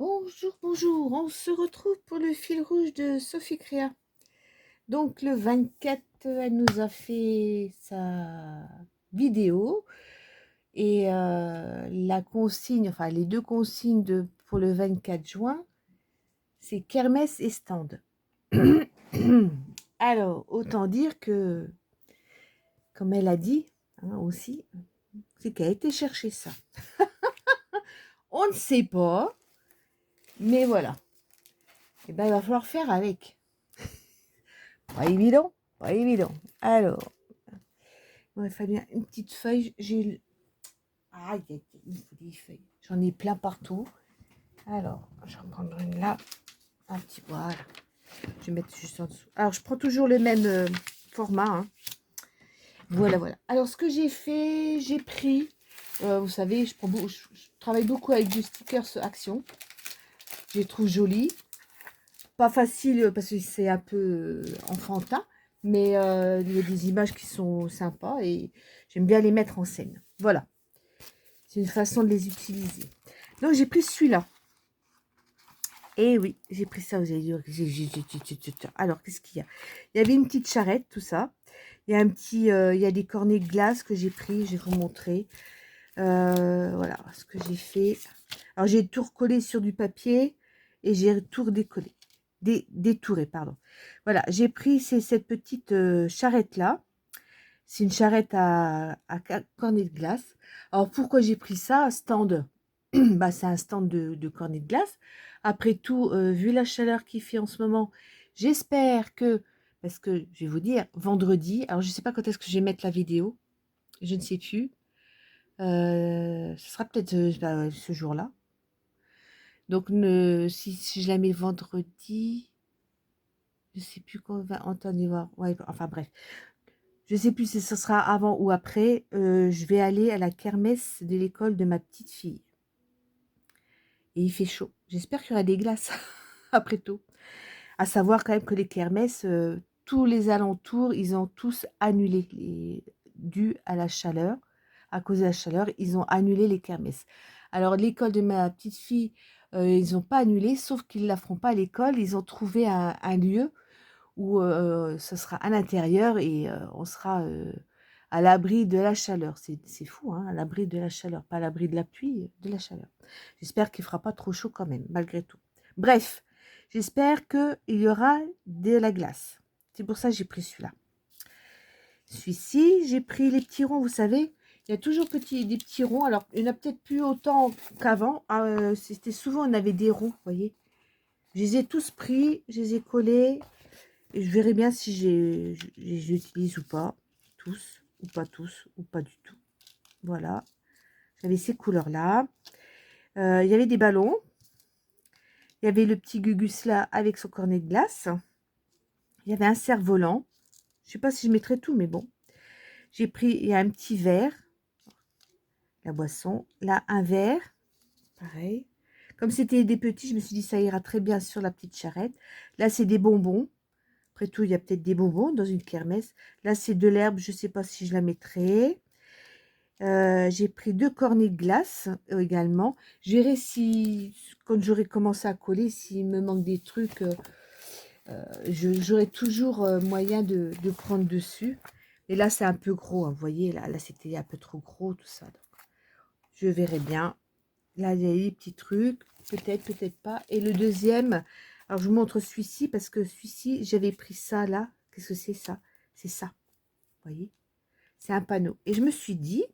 Bonjour, bonjour, on se retrouve pour le fil rouge de Sophie Créa. Donc le 24, elle nous a fait sa vidéo et la consigne, enfin les deux consignes pour le 24 juin, c'est kermesse et stand. Alors, autant dire que, comme elle a dit aussi, c'est qu'elle a été chercher ça. On ne sait pas, mais voilà. Et ben, il va falloir faire avec. Pas évident, pas évident. Alors, il aurait fallu une petite feuille. J'ai. Ah, il faut des feuilles. J'en ai plein partout. Alors, je vais en prendre une là. Un petit. Voilà. Je vais mettre juste en dessous. Alors, je prends toujours le même format. Voilà, voilà. Alors, ce que j'ai fait, j'ai pris. Vous savez, je travaille beaucoup avec du stickers Action. Je les trouve jolis. Pas facile parce que c'est un peu enfantin. Mais il y a des images qui sont sympas et j'aime bien les mettre en scène. Voilà. C'est une façon de les utiliser. Donc, j'ai pris celui-là. Et oui, j'ai pris ça. Vous allez dire, alors, qu'est-ce qu'il y a? Il y avait une petite charrette, tout ça. Il y a il y a des cornets de glace que j'ai pris. Je vais vous montrer. Voilà ce que j'ai fait. Alors, j'ai tout recollé sur du papier et j'ai tout décollé. Détouré, pardon. Voilà, j'ai pris cette petite charrette-là. C'est une charrette à cornet de glace. Alors, pourquoi j'ai pris ça? Stand. Bah, c'est un stand de cornet de glace. Après tout, vu la chaleur qu'il fait en ce moment, j'espère que, parce que je vais vous dire, vendredi, alors je ne sais pas quand est-ce que je vais mettre la vidéo, je ne sais plus. Ce sera peut-être ce jour-là. Donc, si je la mets vendredi, je ne sais plus quand on va entendre voir. Ouais, enfin bref. Je ne sais plus si ce sera avant ou après. Je vais aller à la kermesse de l'école de ma petite fille. Et il fait chaud. J'espère qu'il y aura des glaces après tout. À savoir quand même que les kermesses, tous les alentours, ils ont tous annulé, dû à la chaleur. À cause de la chaleur, ils ont annulé les kermesses. Alors l'école de ma petite fille, ils n'ont pas annulé, sauf qu'ils ne la feront pas à l'école. Ils ont trouvé un lieu où ce sera à l'intérieur et on sera à l'abri de la chaleur. C'est fou, hein, à l'abri de la chaleur. Pas à l'abri de la pluie, de la chaleur. J'espère qu'il ne fera pas trop chaud quand même, malgré tout. Bref, j'espère qu'il y aura de la glace. C'est pour ça que j'ai pris celui-là. Celui-ci, j'ai pris les petits ronds, vous savez. Il y a toujours des petits ronds. Alors, il n'y en a peut-être plus autant qu'avant. C'était souvent, on avait des ronds, vous voyez. Je les ai tous pris, je les ai collés. Et je verrai bien si j'utilise ou pas. Tous, ou pas du tout. Voilà. J'avais ces couleurs-là. Il y avait des ballons. Il y avait le petit Gugus là avec son cornet de glace. Il y avait un cerf-volant. Je ne sais pas si je mettrai tout, mais bon. J'ai pris, il y a un petit verre. La boisson. Là, un verre. Pareil. Comme c'était des petits, je me suis dit ça ira très bien sur la petite charrette. Là, c'est des bonbons. Après tout, il y a peut-être des bonbons dans une kermesse. Là, c'est de l'herbe. Je ne sais pas si je la mettrai. J'ai pris 2 cornets de glace également. Je verrai si, quand j'aurai commencé à coller, s'il me manque des trucs, j'aurai toujours moyen de prendre dessus. Et là, c'est un peu gros, hein, vous voyez, là c'était un peu trop gros, tout ça. Donc, je verrai bien. Là, il y a des petits trucs, peut-être, peut-être pas. Et le deuxième, alors je vous montre celui-ci, parce que celui-ci, j'avais pris ça là. Qu'est-ce que c'est ça? C'est ça, vous voyez? C'est un panneau. Et je me suis dit,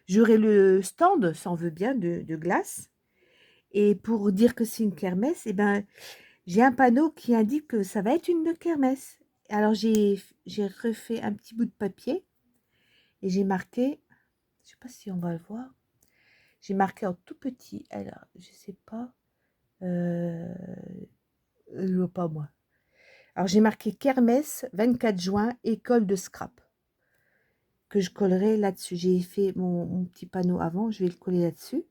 j'aurai le stand, ça en veut bien, de glace. Et pour dire que c'est une kermesse, eh ben, j'ai un panneau qui indique que ça va être une kermesse. Alors, j'ai refait un petit bout de papier et j'ai marqué, je sais pas si on va le voir, j'ai marqué en tout petit, alors, je sais pas, je vois pas moi. Alors, j'ai marqué kermesse, 24 juin, école de scrap, que je collerai là-dessus. J'ai fait mon petit panneau avant, je vais le coller là-dessus.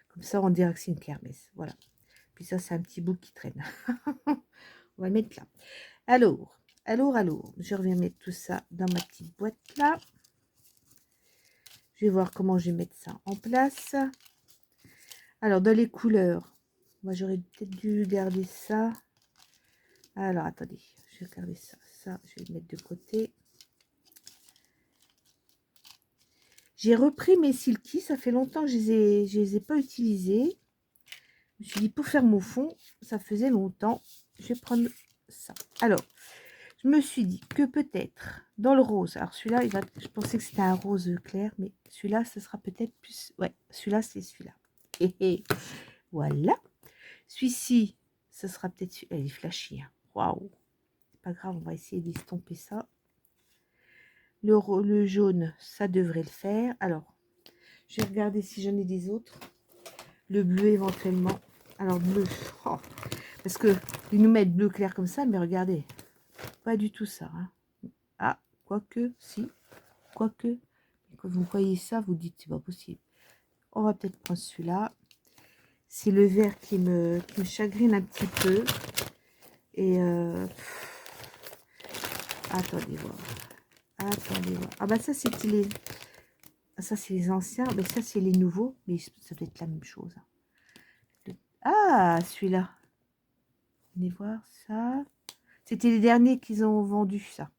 Comme ça, on dirait que c'est une kermesse. Voilà. Puis ça, c'est un petit bout qui traîne. On va le mettre là. Alors, je reviens mettre tout ça dans ma petite boîte là. Je vais voir comment je vais mettre ça en place. Alors, dans les couleurs, Moi, j'aurais peut-être dû garder ça. Alors, attendez, je vais garder ça. Ça, je vais le mettre de côté. J'ai repris mes silky. Ça fait longtemps que je les ai pas utilisés. Je me suis dit, pour faire mon fond, ça faisait longtemps. Je vais prendre ça. Alors, je me suis dit que peut-être dans le rose. Alors, celui-là, je pensais que c'était un rose clair. Mais celui-là, ce sera peut-être plus... Ouais, celui-là, c'est celui-là. Et voilà. Celui-ci, ce sera peut-être... Elle est flashy. Hein. Waouh. C'est pas grave, on va essayer d'estomper ça. Le jaune, ça devrait le faire. Alors, je vais regarder si j'en ai des autres. Le bleu éventuellement. Alors, bleu. Oh, parce que ils nous mettent bleu clair comme ça, mais regardez. Pas du tout ça. Hein. Ah, quoique, si. Quoique. Quand vous voyez ça, vous dites, c'est pas possible. On va peut-être prendre celui-là. C'est le vert qui me chagrine un petit peu. Et attendez voir. Attendez voir. Ah bah ça c'était les. Ça c'est les anciens. Mais ça c'est les nouveaux. Mais ça doit être la même chose. Ah, celui-là. Venez voir ça. C'était les derniers qu'ils ont vendus, ça.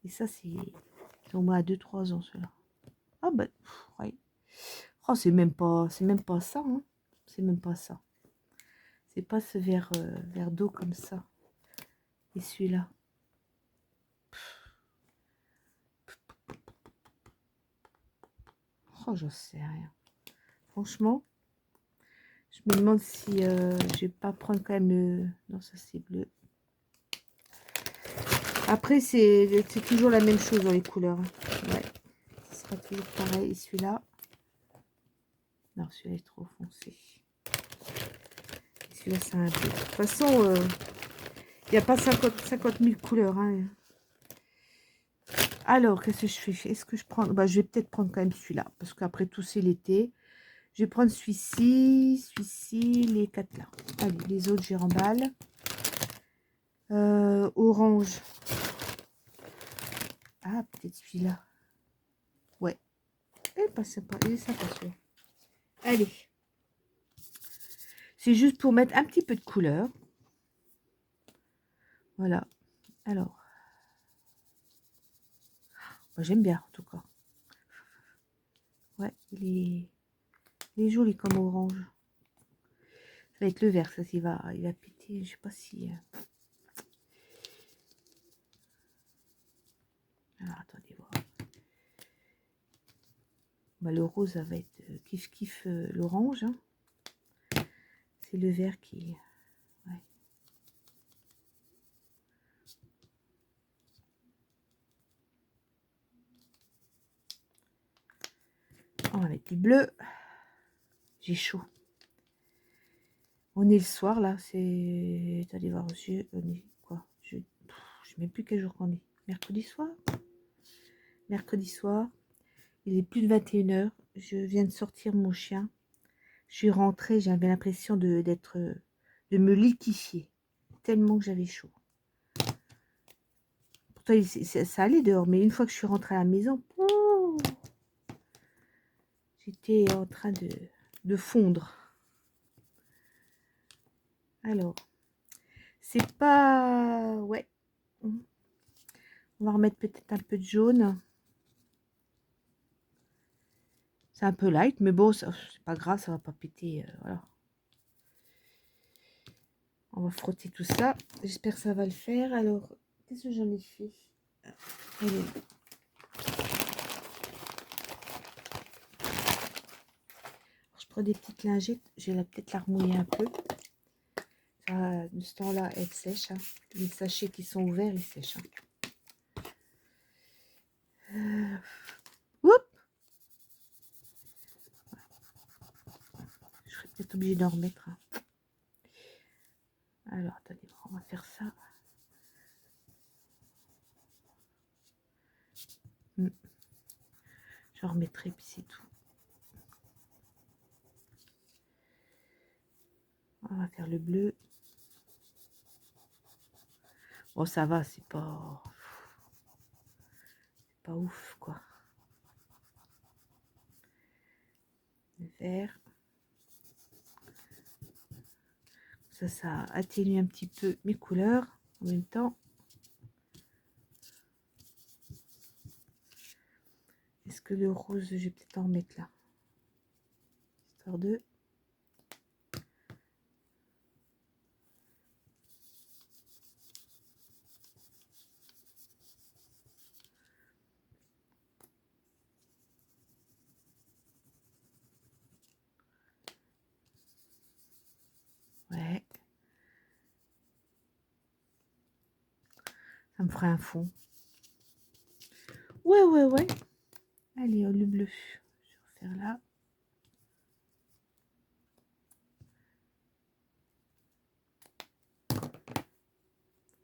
Et ça, c'est... Ils ont moins 2-3 ans, ceux-là. Ah ben, ouais. Oh, c'est même pas ça, hein. C'est même pas ça. C'est pas ce verre, verre d'eau comme ça. Et celui-là. Oh, j'en sais rien. Franchement, je me demande si je vais pas prendre quand même le... Non, ça c'est bleu. Après, c'est toujours la même chose dans les couleurs. Hein. Ouais. Ce sera toujours pareil. Et celui-là. Non, celui-là est trop foncé. Celui-là, c'est un bleu. De toute façon, il n'y a pas 50 000 couleurs. Hein. Alors, qu'est-ce que je fais? Est-ce que je prends... Bah, je vais peut-être prendre quand même celui-là. Parce qu'après tout, c'est l'été. Je vais prendre celui-ci, les 4 là. Allez, les autres, j'y remballe. Orange. Ah, peut-être celui-là. Ouais. Il est pas sympa. Il est sympa celui-là. Allez. C'est juste pour mettre un petit peu de couleur. Voilà. Alors. Moi, j'aime bien, en tout cas. Ouais, il est joli comme orange. Ça va être le vert, ça, il va péter. Je sais pas si... Alors, attendez, voir. Bah, le rose, ça va être kiff l'orange. Hein. C'est le vert qui... Ouais. On va mettre du bleu. J'ai chaud. On est le soir, là. C'est... Attendez, voir aussi. On est quoi? Je ne sais même plus quel jour qu'on est. Mercredi soir? Mercredi soir. Il est plus de 21 h. Je viens de sortir mon chien. Je suis rentrée, j'avais l'impression de me liquéfier. Tellement que j'avais chaud. Pourtant, ça allait dehors, mais une fois que je suis rentrée à la maison, oh, j'étais en train de fondre. Alors, c'est pas... Ouais. On va remettre peut-être un peu de jaune. C'est un peu light, mais bon, c'est pas grave, ça va pas péter. Voilà. On va frotter tout ça. J'espère que ça va le faire. Alors, qu'est-ce que j'en ai fait? Allez. Je prends des petites lingettes. Je vais peut-être la remouiller un peu. Ça, de ce temps-là, elle sèche. Hein. Les sachets qui sont ouverts, ils sèchent. Hein. Oups! Je serais peut-être obligée d'en remettre. Hein. Alors, attendez, on va faire ça. J'en remettrai, puis c'est tout. On va faire le bleu. Bon, ça va, c'est pas ouf, quoi. Le vert. Ça atténue un petit peu mes couleurs en même temps. Est-ce que le rose, je vais peut-être en remettre là, histoire de... Ouais. Ça me fera un fond. Ouais, ouais, ouais. Allez, le bleu. Je vais refaire là.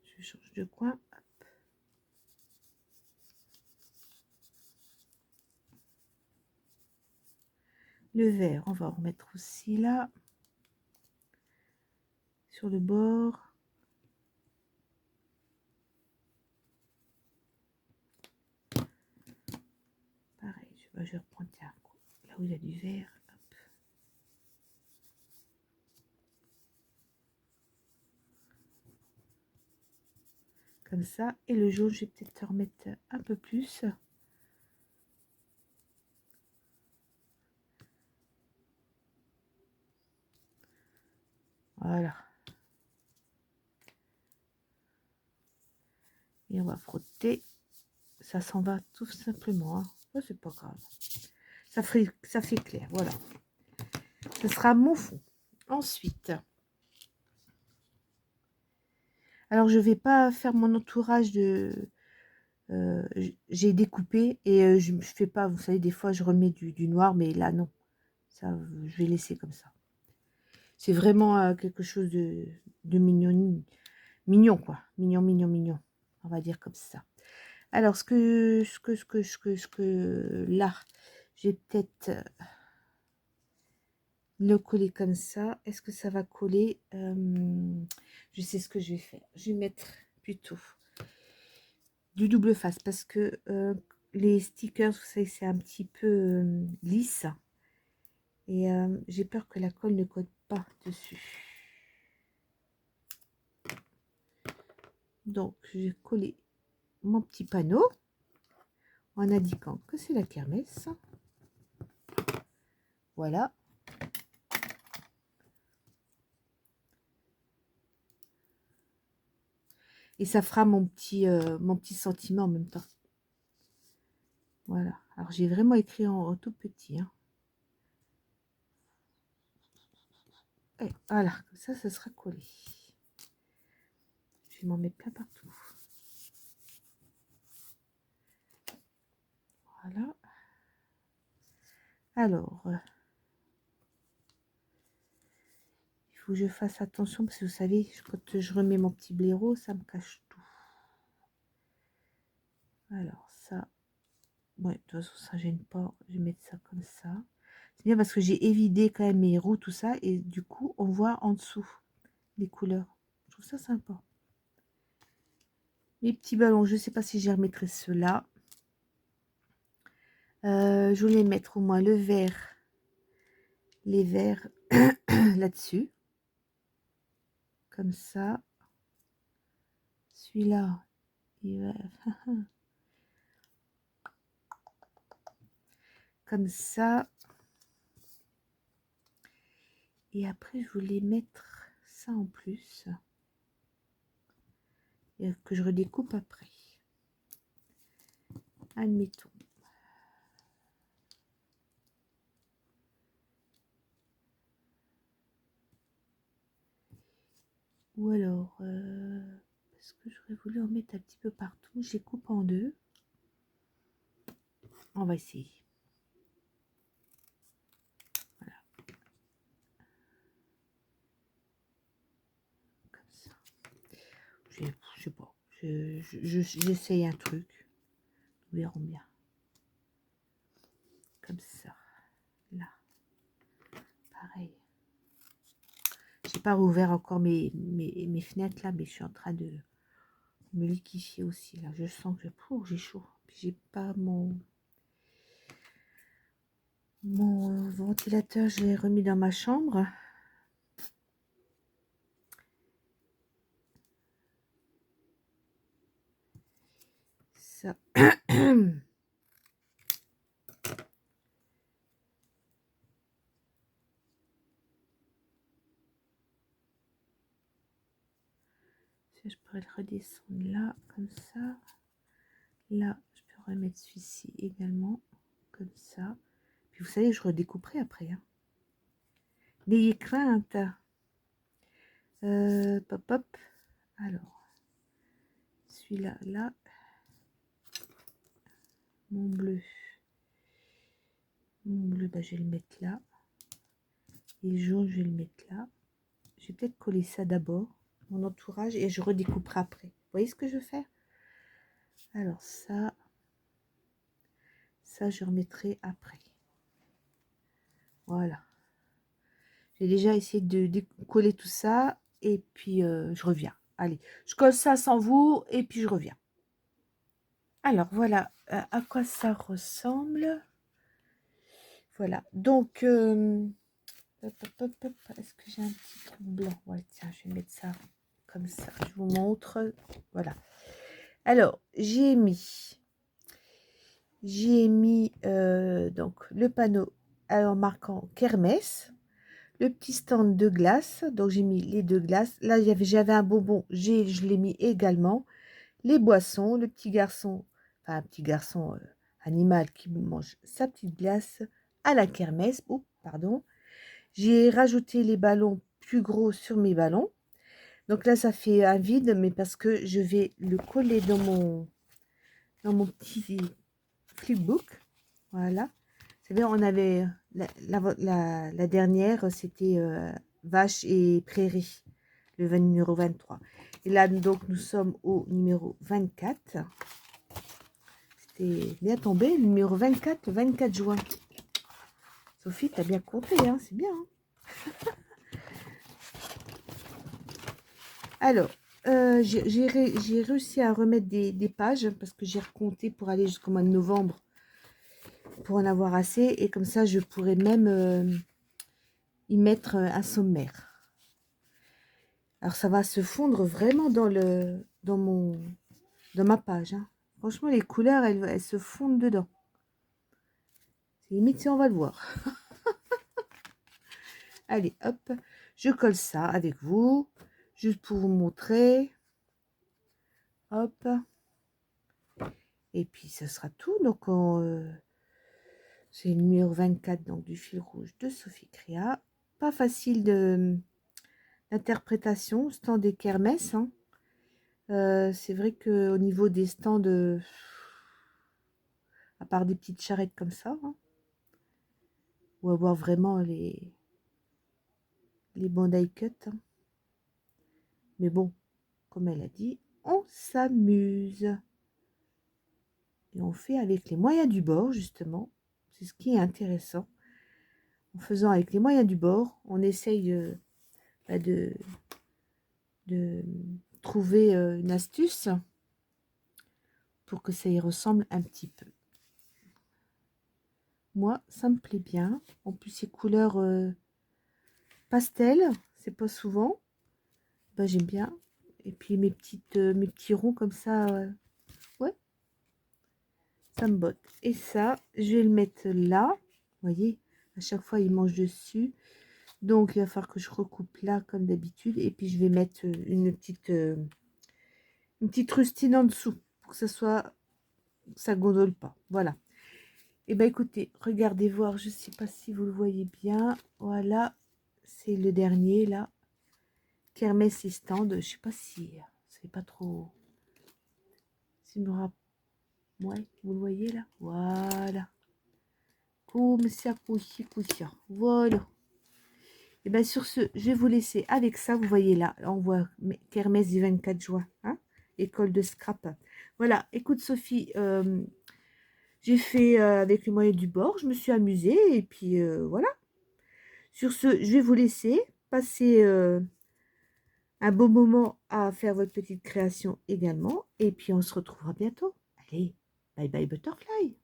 Je change de coin. Hop. Le vert, on va en remettre aussi là. Sur le bord. Pareil, je reprends tiens, là où il y a du vert. Hop. Comme ça. Et le jaune, je vais peut-être remettre un peu plus. Voilà. Et on va frotter. Ça s'en va tout simplement. Hein. Oh, c'est pas grave. Ça fait clair. Voilà. Ce sera mon fond. Ensuite, alors je vais pas faire mon entourage de... j'ai découpé et je fais pas, vous savez, des fois je remets du noir, mais là non. Ça, je vais laisser comme ça. C'est vraiment quelque chose de mignon. Mignon, quoi. Mignon, mignon, mignon. On va dire comme ça. Alors, là, j'ai peut-être le coller comme ça. Est-ce que ça va coller? Je sais ce que je vais faire. Je vais mettre plutôt du double face parce que les stickers, vous savez, c'est un petit peu lisse. Et j'ai peur que la colle ne colle pas dessus. Donc, je vais coller mon petit panneau en indiquant que c'est la kermesse. Voilà. Et ça fera mon petit sentiment en même temps. Voilà. Alors, j'ai vraiment écrit en tout petit. Hein. Et voilà, comme ça sera collé. Je vais m'en mettre plein partout. Voilà. Alors, il faut que je fasse attention parce que vous savez, quand je remets mon petit blaireau, ça me cache tout. Alors, ça, ouais, de toute façon, ça gêne pas. Je vais mettre ça comme ça. C'est bien parce que j'ai évidé quand même mes roues, tout ça, et du coup, on voit en dessous les couleurs. Je trouve ça sympa. Mes petits ballons, je ne sais pas si j'y remettrai ceux-là. Je voulais mettre au moins le vert, les verts là-dessus. Comme ça. Celui-là, il va... comme ça. Et après, je voulais mettre ça en plus. Et que je redécoupe après. Admettons. Ou alors, parce que j'aurais voulu en mettre un petit peu partout. Je les coupe en deux. On va essayer. Voilà. Comme ça. Je sais pas. J'essaye un truc. Nous verrons bien. Comme ça. Là. Pareil. J'ai pas rouvert encore mes fenêtres là, mais je suis en train de me liquéfier aussi là. Je sens que j'ai chaud. J'ai pas mon ventilateur, je l'ai remis dans ma chambre. ça. Je pourrais le redescendre là, comme ça. Là, je peux remettre celui-ci également, comme ça. Puis vous savez, je redécouperai après. Hein. N'ayez crainte. Pop, pop. Alors, celui-là, là. Mon bleu. Mon bleu, bah, je vais le mettre là. Et le jaune, je vais le mettre là. Je vais peut-être coller ça d'abord, mon entourage, et je redécouperai après. Vous voyez ce que je veux faire? Alors ça, je remettrai après. Voilà. J'ai déjà essayé de coller tout ça, et puis je reviens. Allez, je colle ça sans vous, et puis je reviens. Alors voilà à quoi ça ressemble. Voilà, donc, est-ce que j'ai un petit truc blanc? Ouais, tiens, je vais mettre ça comme ça. Je vous montre. Voilà. Alors, j'ai mis donc le panneau en marquant Kermesse, le petit stand de glace. Donc, j'ai mis les 2 glaces. Là, j'avais un bonbon, je l'ai mis également. Les boissons, le petit garçon, enfin un petit garçon animal qui mange sa petite glace à la kermesse. Oh, pardon. J'ai rajouté les ballons plus gros sur mes ballons. Donc là, ça fait un vide, mais parce que je vais le coller dans mon petit flipbook. Voilà. Vous savez, on avait la dernière, c'était vache et prairie, le numéro 23. Et là, donc, nous sommes au numéro 24. C'était bien tombé, le numéro 24, le 24 juin. Sophie, t'as bien compté, hein, c'est bien. Hein. Alors, j'ai réussi à remettre des pages parce que j'ai recompté pour aller jusqu'au mois de novembre pour en avoir assez. Et comme ça, je pourrais même y mettre un sommaire. Alors, ça va se fondre vraiment dans ma page. Hein. Franchement, les couleurs, elles se fondent dedans. C'est limite si on va le voir. Allez, hop, je colle ça avec vous, juste pour vous montrer. Hop. Et puis, ce sera tout. Donc, c'est le numéro 24 donc, du fil rouge de Sophie Créa. Pas facile d'interprétation, stand des kermesses. Hein. C'est vrai qu'au niveau des stands, à part des petites charrettes comme ça, hein, ou avoir vraiment les bons die-cut. Hein. Mais bon, comme elle a dit, on s'amuse. Et on fait avec les moyens du bord, justement. C'est ce qui est intéressant. En faisant avec les moyens du bord, on essaye de trouver une astuce pour que ça y ressemble un petit peu. Moi, ça me plaît bien. En plus, ces couleurs pastel, c'est pas souvent. Ben, j'aime bien. Et puis mes petits ronds comme ça, ouais, ça me botte. Et ça, je vais le mettre là. Vous voyez, à chaque fois, il mange dessus. Donc, il va falloir que je recoupe là, comme d'habitude. Et puis, je vais mettre une petite rustine en dessous. Pour que ça gondole pas. Voilà. Et ben écoutez, regardez voir. Je sais pas si vous le voyez bien. Voilà. C'est le dernier, là. Kermesse et stand. Je sais pas si... C'est pas trop... Si me rappelle... Ouais, vous le voyez, là. Voilà. Comme ça, voilà. Et bien sur ce, je vais vous laisser avec ça. Vous voyez là, on voit kermesse du 24 juin. Hein, école de scrap. Voilà, écoute Sophie, j'ai fait avec les moyens du bord. Je me suis amusée. Et puis voilà. Sur ce, je vais vous laisser. Passer un beau moment à faire votre petite création également. Et puis on se retrouvera bientôt. Allez, bye bye Butterfly.